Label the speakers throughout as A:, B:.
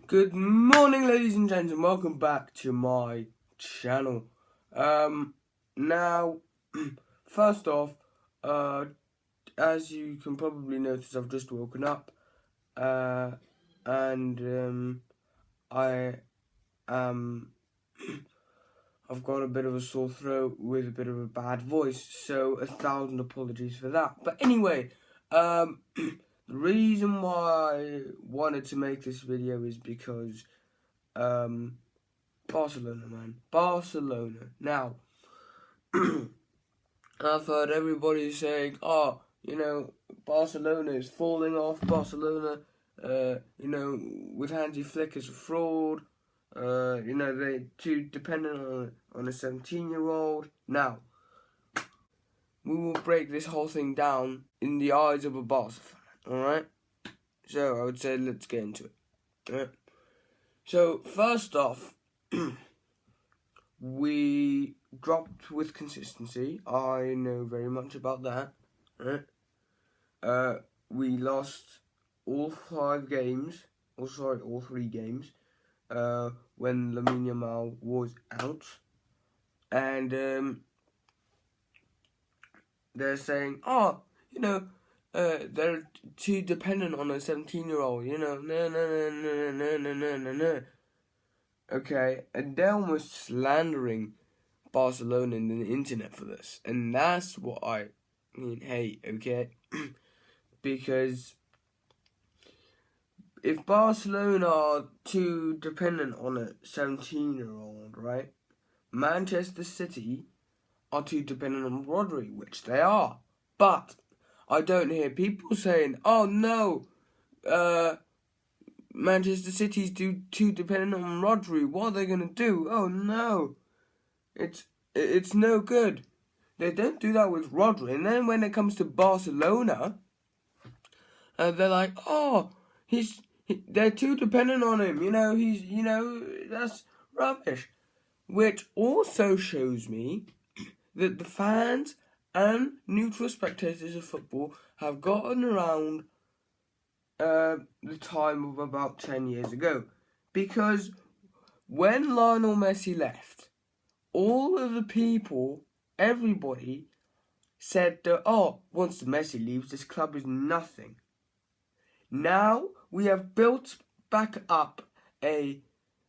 A: Good morning, ladies and gentlemen. Welcome back to my channel. Now, first off, as you can probably notice, I've just woken up, and I am. I've got a bit of a sore throat with a bit of a bad voice, so 1,000 apologies for that. But anyway, the reason why I wanted to make this video is because Barcelona, man. Barcelona. Now, I've heard everybody saying, Barcelona is falling off. Barcelona, with Hansi Flick as a fraud. They're too dependent on a 17-year-old. Now, we will break this whole thing down in the eyes of a Barca fan, alright? So, I would say let's get into it. Alright? So, first off, we dropped with consistency. I know very much about that. Right? We lost all 3 games, when Lamine Yamal was out. And they're saying, they're too dependent on a 17-year-old, no. Okay, and they're almost slandering Barcelona in the internet for this. And that's what I hate, okay? Because if Barcelona are too dependent on a 17-year-old, right? Manchester City are too dependent on Rodri, which they are. But I don't hear people saying, oh no, Manchester City's too dependent on Rodri. What are they going to do? Oh no. It's no good. They don't do that with Rodri. And then when it comes to Barcelona, they're like, oh, they're too dependent on him. That's rubbish. Which also shows me that the fans and neutral spectators of football have gotten around the time of about 10 years ago. Because when Lionel Messi left, all of the people, everybody, said that, once Messi leaves, this club is nothing. Now we have built back up a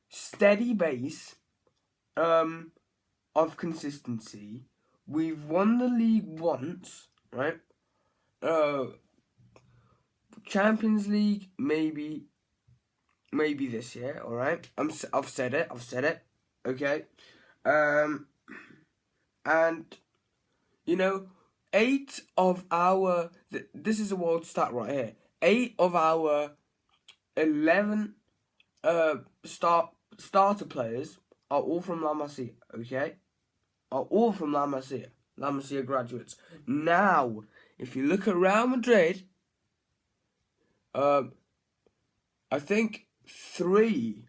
A: steady base of consistency. We've won the league once, right? Champions League, maybe this year, all right? I've said it, okay? And 8 of our this is a world stat right here. 8 of our 11 starter players are all from La Masia, okay? Are all from La Masia graduates. Now, if you look at Real Madrid, I think 3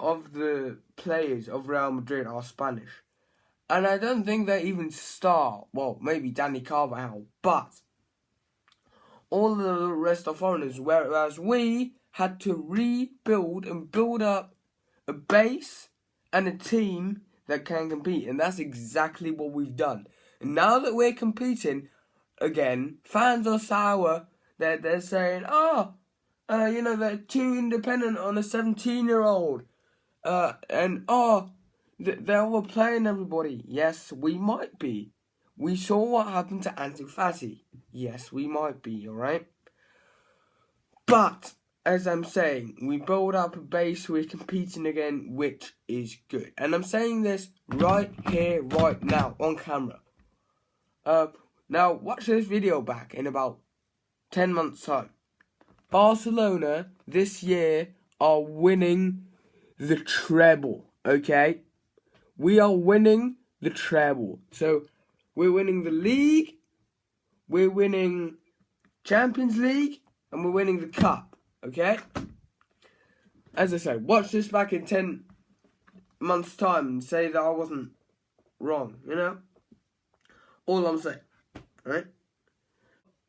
A: of the players of Real Madrid are Spanish. And I don't think they even star. Well, maybe Dani Carvajal, but all the rest are foreigners. Whereas we had to rebuild and build up a base and a team that can compete. And that's exactly what we've done. And now that we're competing again, fans are sour. They're saying, they're too independent on a 17-year-old. They're overplaying everybody. Yes, we might be. We saw what happened to Ansu Fati. Yes, we might be, alright? But, as I'm saying, we build up a base, we're competing again, which is good. And I'm saying this right here, right now, on camera. Now, watch this video back in about 10 months' time. Barcelona, this year, are winning the treble, okay? We are winning the treble. So, we're winning the league, we're winning Champions League, and we're winning the cup, okay? As I said, watch this back in 10 months' time and say that I wasn't wrong, All I'm saying, right?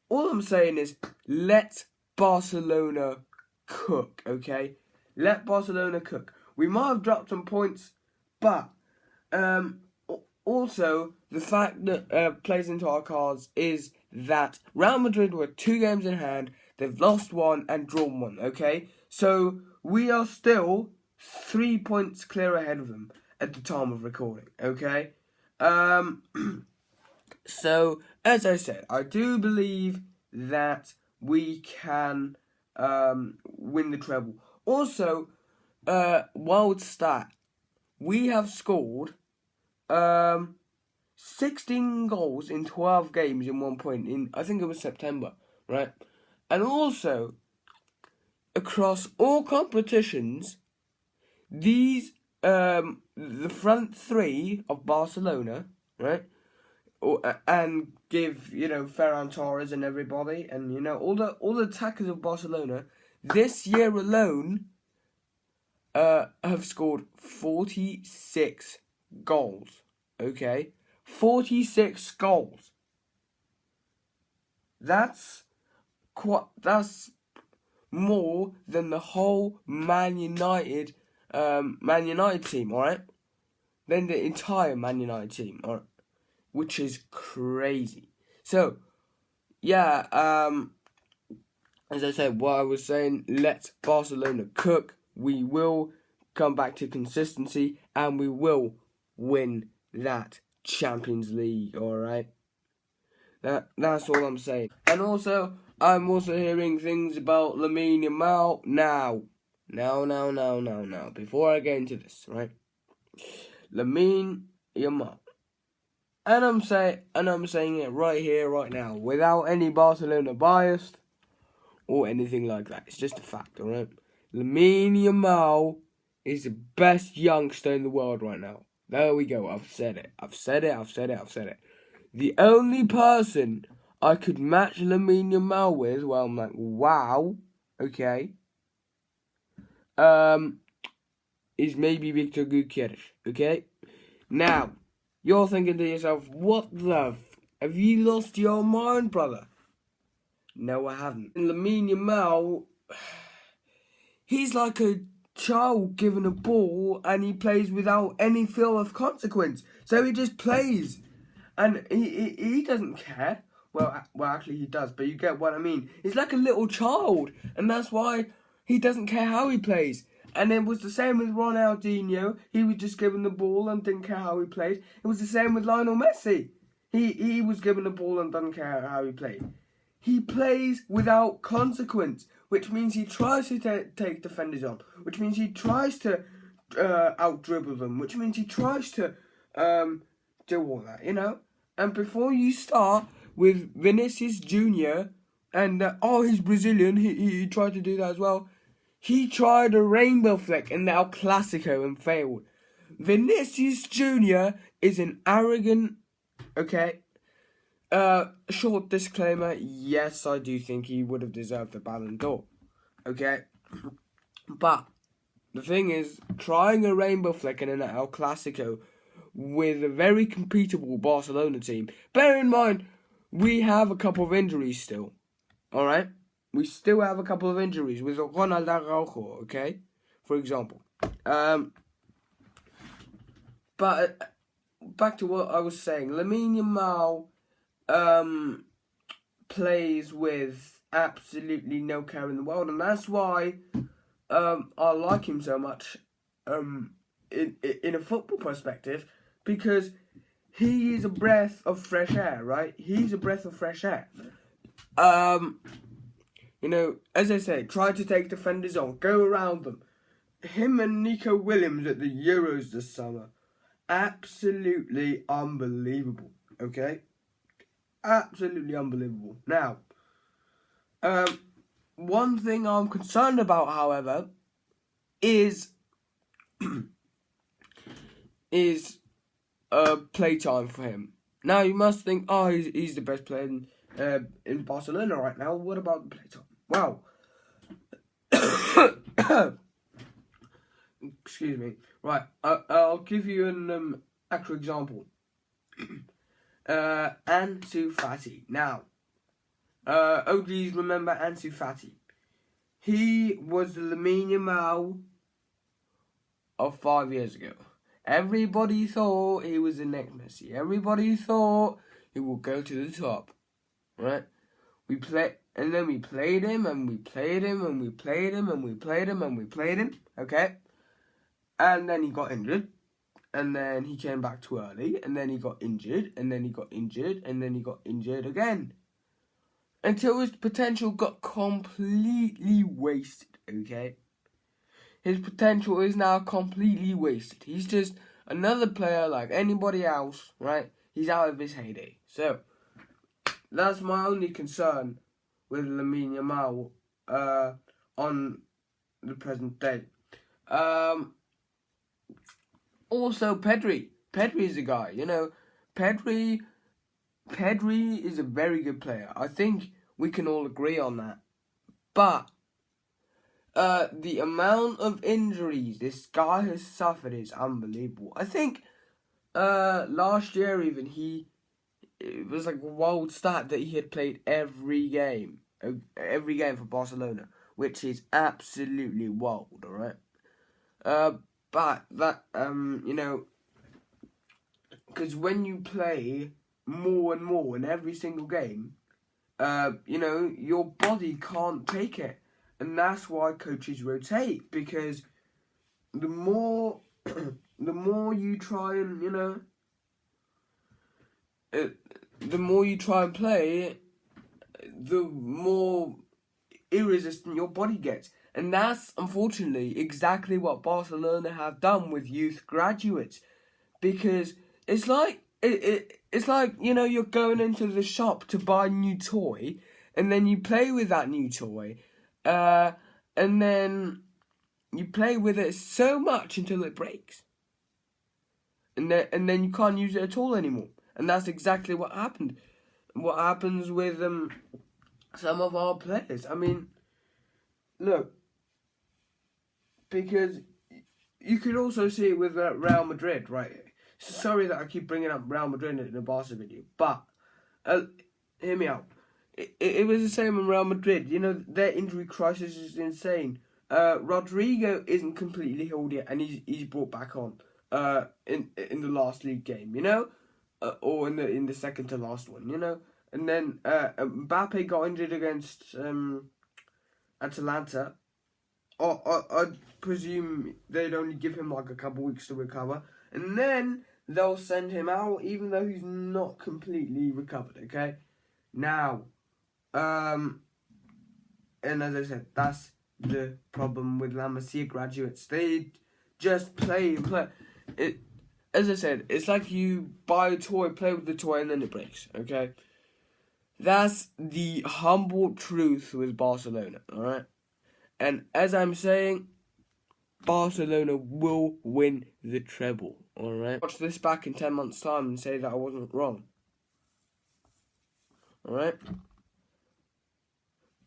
A: All I'm saying is, let Barcelona cook, okay? Let Barcelona cook. We might have dropped some points, but also the fact that plays into our cards is that Real Madrid were 2 games in hand. They've lost 1 and drawn 1, okay? So we are still 3 points clear ahead of them at the time of recording, okay? So, as I said, I do believe that we can win the treble. Also, wild stat, we have scored 16 goals in 12 games in 1 point, in I think it was September, right? And also, across all competitions, these, the front 3 of Barcelona, right? And give, Ferran Torres and everybody, and, all the attackers of Barcelona, this year alone, have scored 46 goals, okay? 46 goals. That's more than the whole Man United team, alright? Than the entire Man United team, alright? Which is crazy. So, yeah, as I said, what I was saying, let Barcelona cook. We will come back to consistency, and we will win that Champions League, alright? That's all I'm saying. And also, I'm also hearing things about Lamine Yamal now. Now. Before I get into this, right? Lamine Yamal. And I'm saying it right here, right now, without any Barcelona bias or anything like that. It's just a fact, alright? Lamine Yamal is the best youngster in the world right now. There we go. I've said it. The only person I could match Lamine Yamal with, well, I'm like, wow, okay, is maybe Victor Gutierrez, okay? Now, you're thinking to yourself, what the have you lost your mind, brother? No, I haven't. And Lamine Yamal, he's like a child given a ball and he plays without any feel of consequence. So he just plays. And he doesn't care. Well, actually he does, but you get what I mean. He's like a little child, and that's why he doesn't care how he plays. And it was the same with Ronaldinho. He was just given the ball and didn't care how he played. It was the same with Lionel Messi. He was given the ball and doesn't care how he played. He plays without consequence, which means he tries to take defenders on, which means he tries to out-dribble them, which means he tries to do all that, And before you start with Vinicius Jr. and, he's Brazilian, he tried to do that as well. He tried a rainbow flick in the El Clasico and failed. Vinicius Jr. is an arrogant, okay? Short disclaimer, yes, I do think he would have deserved the Ballon d'Or, okay? But the thing is, trying a rainbow flick in an El Clasico with a very competitive Barcelona team. Bear in mind, we have a couple of injuries still. Alright? We still have a couple of injuries with Ronald Araujo, okay? For example. But back to what I was saying. Lamine Yamal plays with absolutely no care in the world, and that's why I like him so much in a football perspective, because he is a breath of fresh air, right? He's a breath of fresh air. As I say, try to take defenders on, go around them. Him and Nico Williams at the Euros this summer, absolutely unbelievable, okay? Absolutely unbelievable. Now, one thing I'm concerned about, however, is playtime for him. Now you must think, he's the best player in Barcelona right now. What about the playtime? Well, excuse me. Right, I'll give you an actual example. Ansu Fati. Now, OGs remember Ansu Fati. He was the Lamine Yamal of 5 years ago. Everybody thought he was the next Messi. Everybody thought he would go to the top, right? We played him, and we played him, and we played him, and we played him, and we played him, and we played him, okay? And then he got injured, and then he came back too early, and then he got injured, and then he got injured, and then he got injured again. Until his potential got completely wasted, okay? His potential is now completely wasted. He's just another player like anybody else, right? He's out of his heyday. So, that's my only concern with Lamine Yamal on the present day. Also, Pedri. Pedri is a guy, you know. Pedri is a very good player. I think we can all agree on that. But the amount of injuries this guy has suffered is unbelievable. I think last year even it was like a wild stat that he had played every game for Barcelona, which is absolutely wild, alright? But that, you know, because when you play more and more in every single game, you know, your body can't take it. And that's why coaches rotate, because the more you try and, you know, the more you try and play, the more irresistant your body gets. And that's, unfortunately, exactly what Barcelona have done with youth graduates. Because it's like, it's like, you know, you're going into the shop to buy a new toy, and then you play with that new toy, and then you play with it so much until it breaks. And then you can't use it at all anymore. And that's exactly what happened. What happens with some of our players. I mean, look, because you could also see it with Real Madrid, right? Sorry that I keep bringing up Real Madrid in the Barca video, but hear me out. It was the same in Real Madrid. You know, their injury crisis is insane. Rodrigo isn't completely healed yet, and he's brought back on in the last league game, you know, or in the second to last one, you know. And then Mbappe got injured against Atalanta. I presume they'd only give him like a couple weeks to recover, and then they'll send him out even though he's not completely recovered. Okay, now, and as I said, that's the problem with La Masia graduates. They just play. It, as I said, it's like you buy a toy, play with the toy, and then it breaks. Okay, that's the humble truth with Barcelona. All right. And as I'm saying, Barcelona will win the treble, alright? Watch this back in 10 months' time and say that I wasn't wrong. Alright?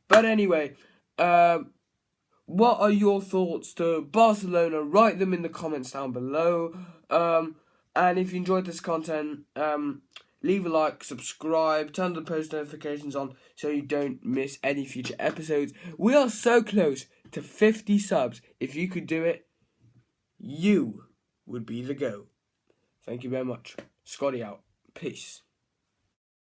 A: But anyway, what are your thoughts to Barcelona? Write them in the comments down below. And if you enjoyed this content, leave a like, subscribe, turn the post notifications on so you don't miss any future episodes. We are so close to 50 subs. If you could do it, you would be the GOAT. Thank you very much. Scotty out. Peace.